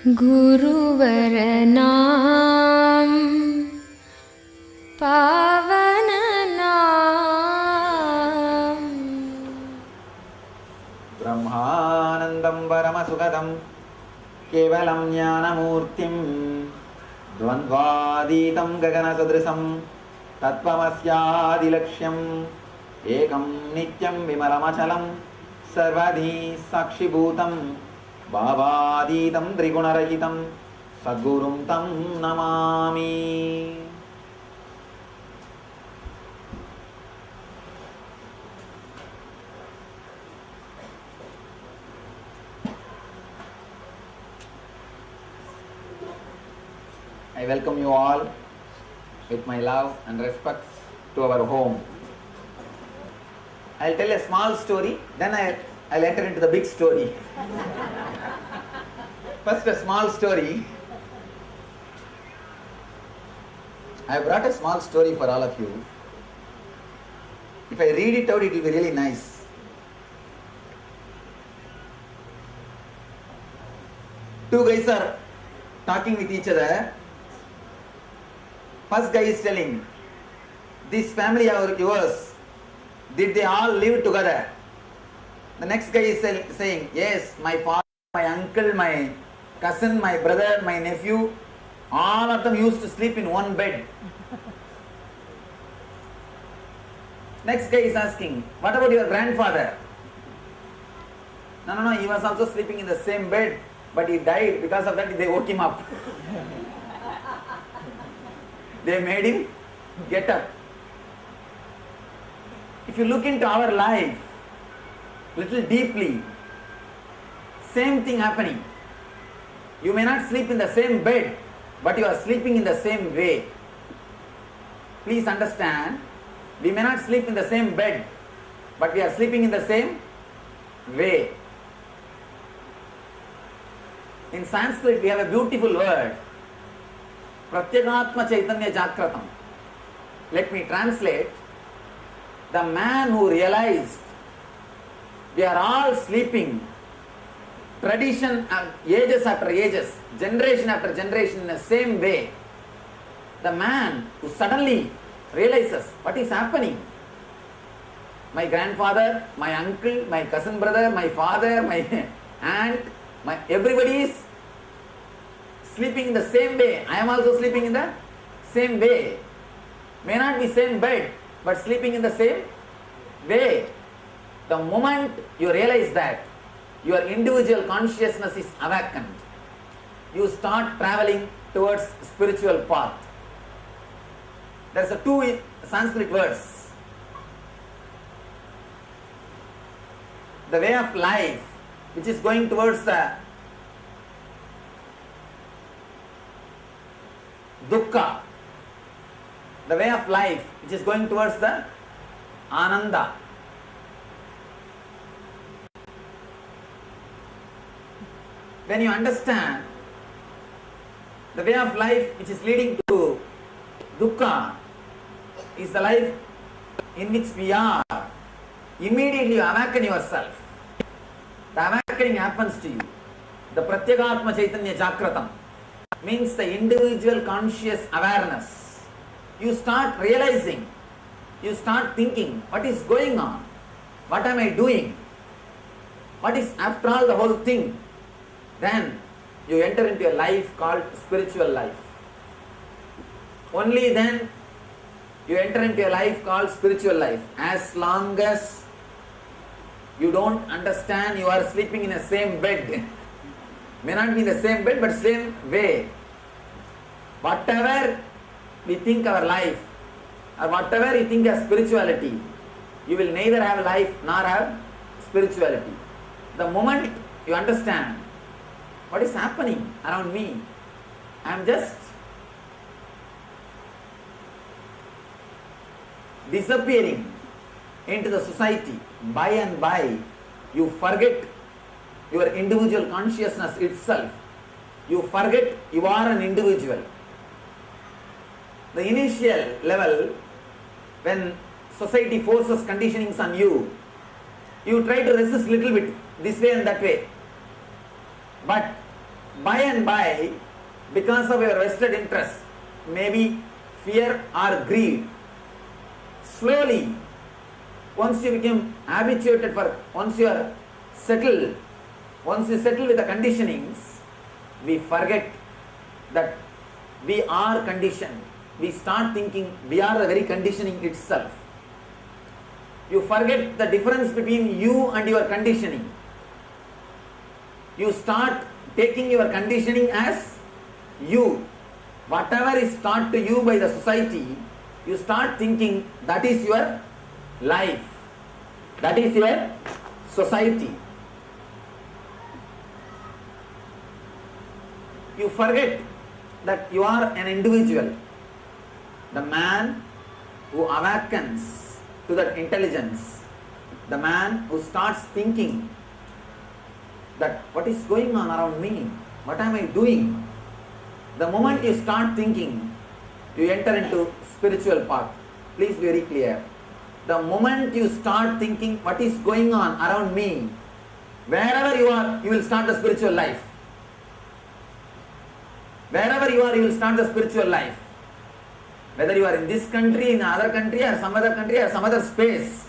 गुरुवरनाम पावननाम ब्रह्मानंदं परमसुखदं केवलं ज्ञानमूर्तिं द्वन्द्वातीतं गगनसदृशं तत्त्वमस्यादिलक्ष्यम् एकं नित्यं विमलमचलं सर्वधी साक्षिभूतं भावातीतं त्रिगुणरहितं सद्गुरुं तं Namami. I welcome you all with my love and respect to our home. I'll tell a small story, then I'll enter into the big story. First, a small story. I brought a small story for all of you. If I read it out, it will be really nice. Two guys are talking with each other. First guy is telling, this family of yours, did they all live together? The next guy is saying, yes, my father, my uncle, my cousin, my brother, my nephew, all of them used to sleep in one bed. Next guy is asking, what about your grandfather? No, he was also sleeping in the same bed, but he died. Because of that, they woke him up. They made him get up. If you look into our life little deeply, same thing happening. You may not sleep in the same bed, but you are sleeping in the same way. Please understand, we may not sleep in the same bed, but we are sleeping in the same way. In Sanskrit, we have a beautiful word, Pratyekatma Chaitanya Jagratam. Let me translate. The man who realized we are all sleeping, tradition, ages after ages, generation after generation in the same way. The man who suddenly realizes what is happening. My grandfather, my uncle, my cousin brother, my father, my aunt, everybody is sleeping in the same way. I am also sleeping in the same way. May not be same bed, but sleeping in the same way. The moment you realize that your individual consciousness is awakened, you start traveling towards spiritual path. There are two Sanskrit words. The way of life, which is going towards the dukkha. The way of life, which is going towards the ananda. When you understand the way of life which is leading to dukkha is the life in which we are, immediately you awaken yourself. The awakening happens to you. The Pratyekatma Chaitanya Jagratam means the individual conscious awareness. You start realizing, you start thinking, what is going on? What am I doing? What is after all the whole thing? Then you enter into a life called spiritual life. Only then you enter into a life called spiritual life. As long as you don't understand you are sleeping in the same bed, may not be in the same bed but same way. Whatever we think our life, or whatever you think as spirituality, you will neither have life nor have spirituality. The moment you understand what is happening around me, I am just disappearing into the society. By and by, you forget your individual consciousness itself. You forget you are an individual. The initial level, when society forces conditionings on you, you try to resist little bit this way and that way. But by and by, because of your vested interest, maybe fear or greed, slowly, once you become habituated once you are settled, once you settle with the conditionings, we forget that we are conditioned. We start thinking we are the very conditioning itself. You forget the difference between you and your conditioning. You start taking your conditioning as you. Whatever is taught to you by the society, you start thinking that is your life. That is your society. You forget that you are an individual. The man who awakens to that intelligence, the man who starts thinking that what is going on around me, what am I doing? The moment you start thinking, you enter into spiritual path. Please be very clear. The moment you start thinking what is going on around me, wherever you are, you will start the spiritual life. Wherever you are, you will start the spiritual life. Whether you are in this country, in another country, or some other country, or some other space,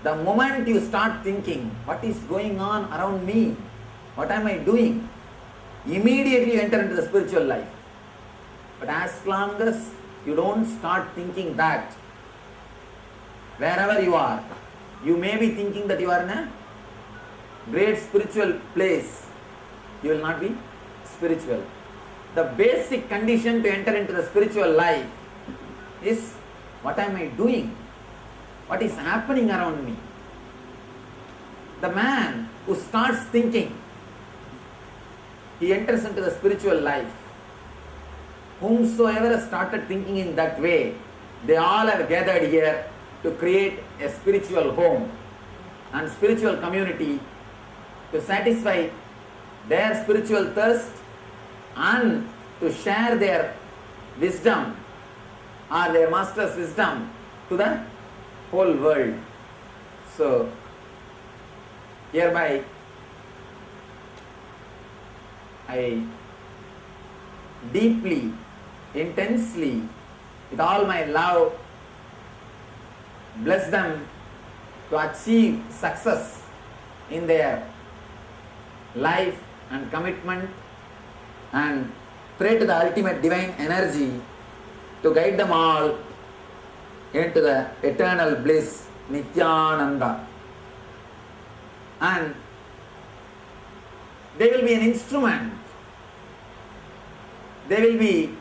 the moment you start thinking, what is going on around me? What am I doing? Immediately you enter into the spiritual life. But as long as you don't start thinking that, wherever you are, you may be thinking that you are in a great spiritual place. You will not be spiritual. The basic condition to enter into the spiritual life is, what am I doing? What is happening around me? The man who starts thinking, he enters into the spiritual life. Whomsoever has started thinking in that way, they all have gathered here to create a spiritual home and spiritual community to satisfy their spiritual thirst and to share their wisdom or their master's wisdom to the whole world. So, hereby I deeply, intensely, with all my love, bless them to achieve success in their life and commitment, and pray to the ultimate divine energy to guide them all into the eternal bliss, Nityananda. And they will be an instrument. They will be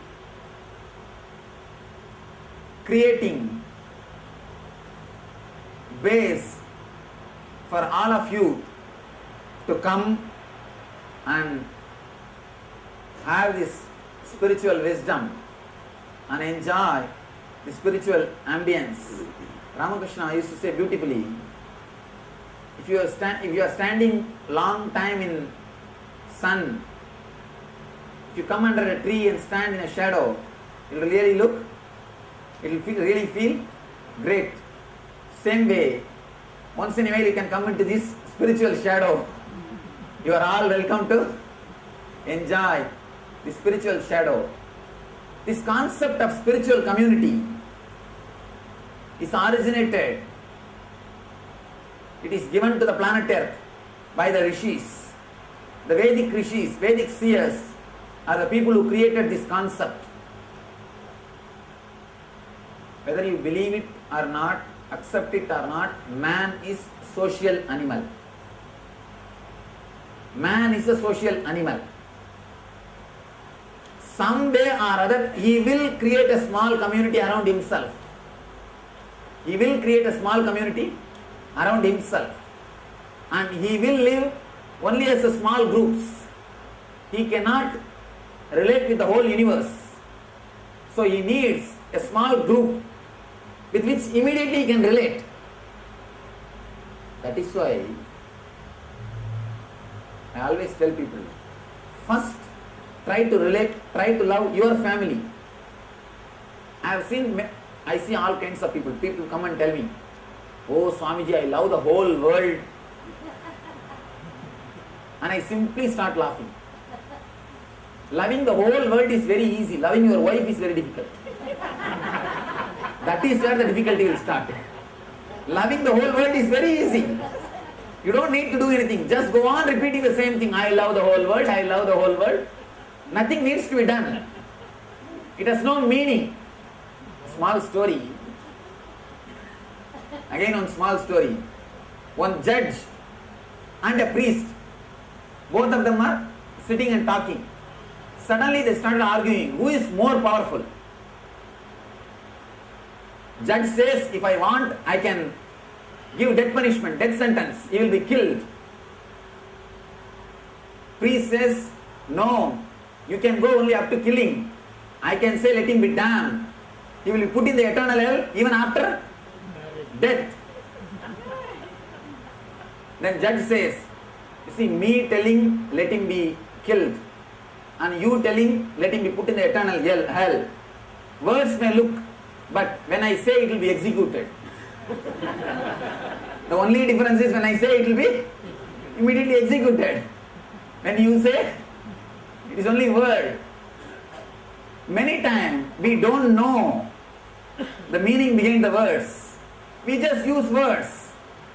creating base for all of you to come and have this spiritual wisdom and enjoy the spiritual ambience. Ramakrishna used to say beautifully, if you are standing long time in sun, if you come under a tree and stand in a shadow, it will really feel great. Same way, once in a while you can come into this spiritual shadow. You are all welcome to enjoy the spiritual shadow. This concept of spiritual community is originated, it is given to the planet Earth by the rishis. The Vedic rishis, Vedic seers are the people who created this concept. Whether you believe it or not, accept it or not, man is social animal. Man is a social animal. Someday or other, he will create a small community around himself. He will create a small community around himself. And he will live only as a small groups. He cannot relate with the whole universe. So he needs a small group with which immediately he can relate. That is why I always tell people, first try to relate, try to love your family. I see all kinds of people. People come and tell me, oh Swamiji, I love the whole world. And I simply start laughing. Loving the whole world is very easy. Loving your wife is very difficult. That is where the difficulty will start. Loving the whole world is very easy. You don't need to do anything. Just go on repeating the same thing. I love the whole world. I love the whole world. Nothing needs to be done. It has no meaning. Small story. Again one small story. One judge and a priest. Both of them are sitting and talking. Suddenly they started arguing. Who is more powerful? Judge says, if I want, I can give death punishment, death sentence. He will be killed. Priest says, no, you can go only up to killing. I can say let him be damned. He will be put in the eternal hell even after death. Then judge says, you see, me telling let him be killed and you telling let him be put in the eternal hell. Words may look, but when I say it will be executed. The only difference is when I say it will be immediately executed. When you say, it is only word. Many times we don't know the meaning behind the words. We just use words.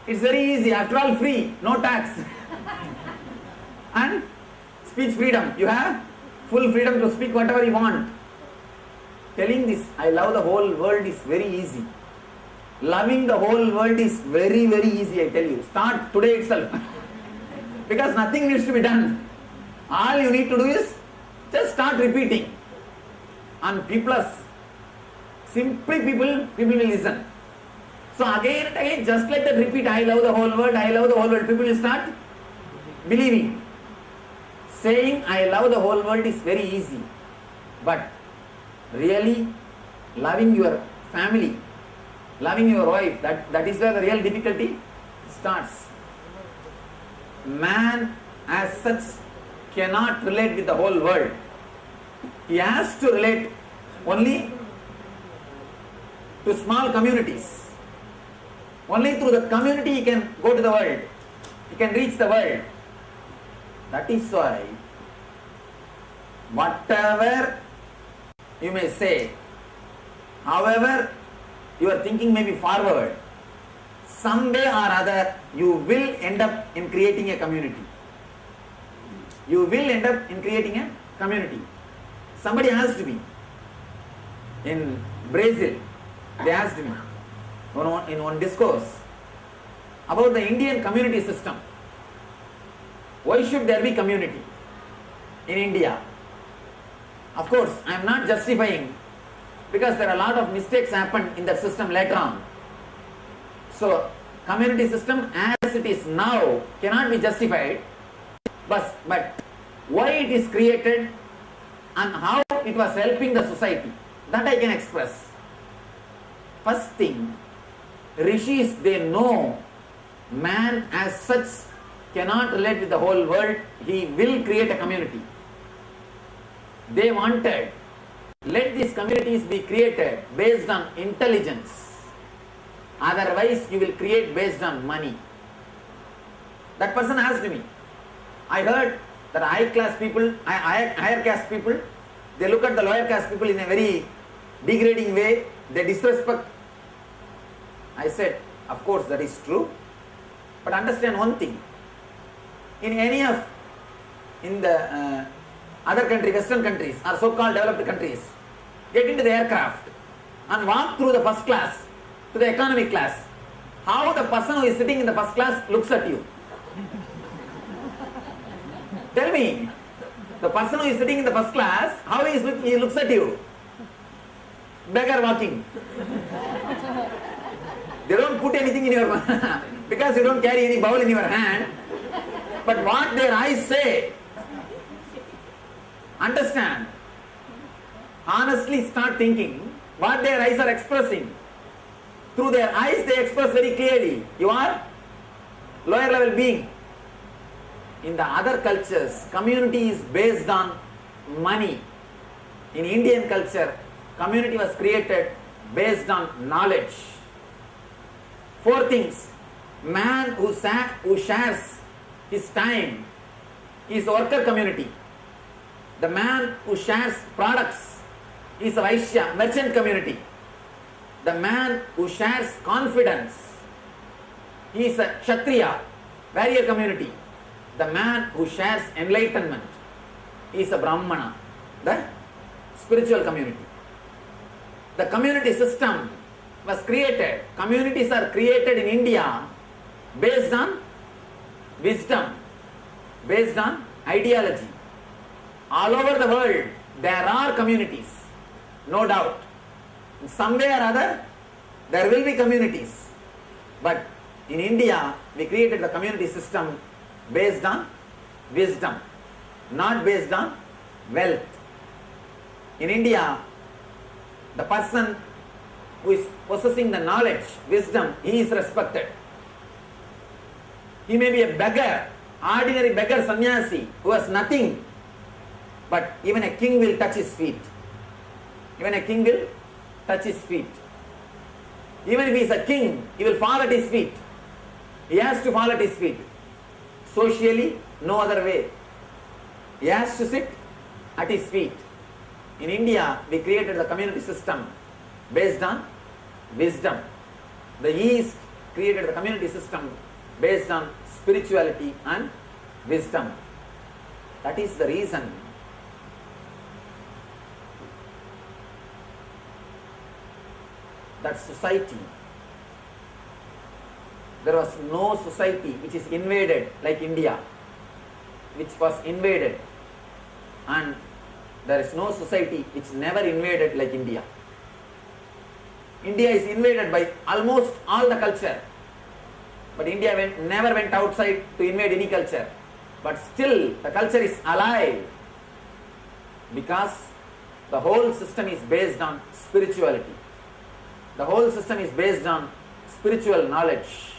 It's very easy. After all, free, no tax. And speech freedom. You have full freedom to speak whatever you want. Telling this, I love the whole world is very easy. Loving the whole world is very, very easy, I tell you. Start today itself. Because nothing needs to be done. All you need to do is just start repeating. And simply people will listen. So again and again, just like that, repeat, I love the whole world, I love the whole world. People will start believing. Saying, I love the whole world is very easy. But really, loving your family, loving your wife, that is where the real difficulty starts. Man as such cannot relate with the whole world. He has to relate only to small communities. Only through the community he can go to the world. He can reach the world. That is why whatever you may say, however your thinking may be forward, someday or other you will end up in creating a community. You will end up in creating a community. Somebody asked me in Brazil, they asked me in one discourse about the Indian community system. Why should there be community in India? Of course, I am not justifying, because there are a lot of mistakes happened in that system later on. So, community system as it is now cannot be justified, but why it is created and how it was helping the society, that I can express. First thing, rishis, they know man as such cannot relate with the whole world. He will create a community. They wanted, let these communities be created based on intelligence. Otherwise, you will create based on money. That person asked me. I heard that higher caste people, they look at the lower caste people in a very degrading way. They disrespect. I said, of course that is true. But understand one thing. In the other countries, Western countries or so-called developed countries, get into the aircraft and walk through the first class to the economy class. How the person who is sitting in the first class looks at you. Tell me, the person who is sitting in the first class, how he looks at you? Beggar walking. They don't put anything in your because you don't carry any bowl in your hand. But what their eyes say, understand. Honestly start thinking what their eyes are expressing. Through their eyes they express very clearly. You are lower level being. In the other cultures, community is based on money. In Indian culture, community was created based on knowledge. 4 things. Man who shares his time is worker community. The man who shares products is a Vaishya, merchant community. The man who shares confidence, he is a Kshatriya, warrior community. The man who shares enlightenment is a Brahmana, the spiritual community. The community system was created. Communities are created in India based on wisdom, based on ideology. All over the world, there are communities, no doubt. In some way or other, there will be communities. But in India, we created the community system based on wisdom, not based on wealth. In India, the person who is possessing the knowledge, wisdom, he is respected. He may be a beggar, ordinary beggar sannyasi who has nothing, but even a king will touch his feet. Even a king will touch his feet. Even if he is a king, he will fall at his feet. He has to fall at his feet. Socially, no other way. He has to sit at his feet. In India, we created the community system based on wisdom. The East created the community system based on spirituality and wisdom. That is the reason that society, there was no society which is invaded like India, which was invaded, and there is no society which never invaded like India. India is invaded by almost all the culture, but India never went outside to invade any culture. But still the culture is alive because the whole system is based on spirituality. The whole system is based on spiritual knowledge.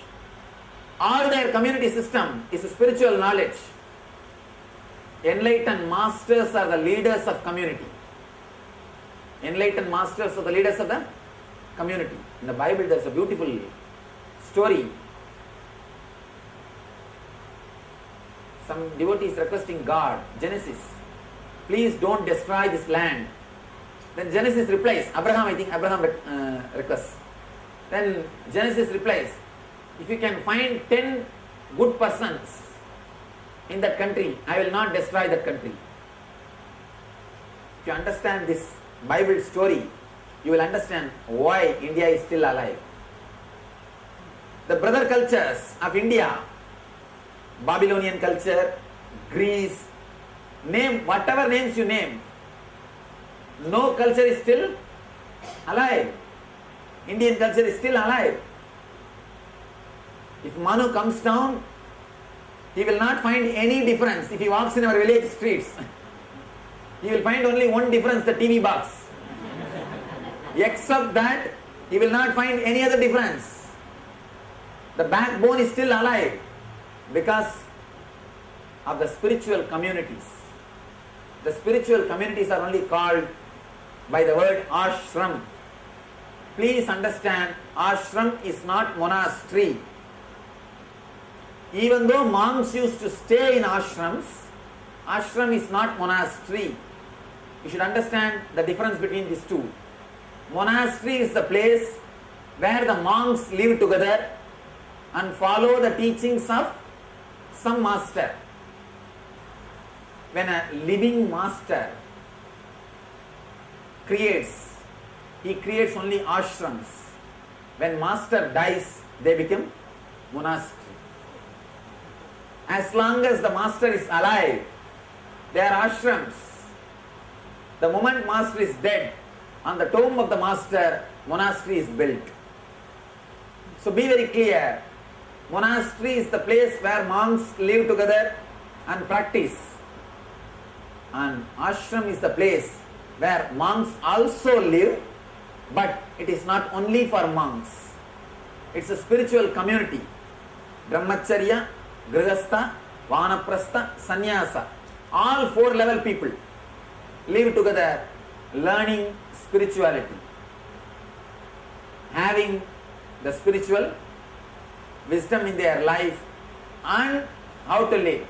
All their community system is spiritual knowledge. Enlightened masters are the leaders of community. Enlightened masters are the leaders of the community. In the Bible there is a beautiful story. Some devotees requesting God, Genesis, please don't destroy this land. Then Genesis replies, Abraham requests. Then Genesis replies, if you can find 10 good persons in that country, I will not destroy that country. If you understand this Bible story, you will understand why India is still alive. The brother cultures of India, Babylonian culture, Greece, name whatever names you name, no culture is still alive. Indian culture is still alive. If Manu comes down, he will not find any difference if he walks in our village streets. He will find only one difference, the TV box. Except that, he will not find any other difference. The backbone is still alive because of the spiritual communities. The spiritual communities are only called by the word ashram. Please understand, ashram is not monastery. Even though monks used to stay in ashrams, ashram is not monastery. You should understand the difference between these two. Monastery is the place where the monks live together and follow the teachings of some master. When a living master creates, he creates only ashrams. When master dies, they become monastery. As long as the master is alive, they are ashrams. The moment master is dead, on the tomb of the master, monastery is built. So be very clear. Monastery is the place where monks live together and practice. And ashram is the place where monks also live, but it is not only for monks. It's a spiritual community. Brahmacharya, Grihastha, Vanaprastha, Sannyasa. All 4 level people live together learning spirituality, having the spiritual wisdom in their life and how to live.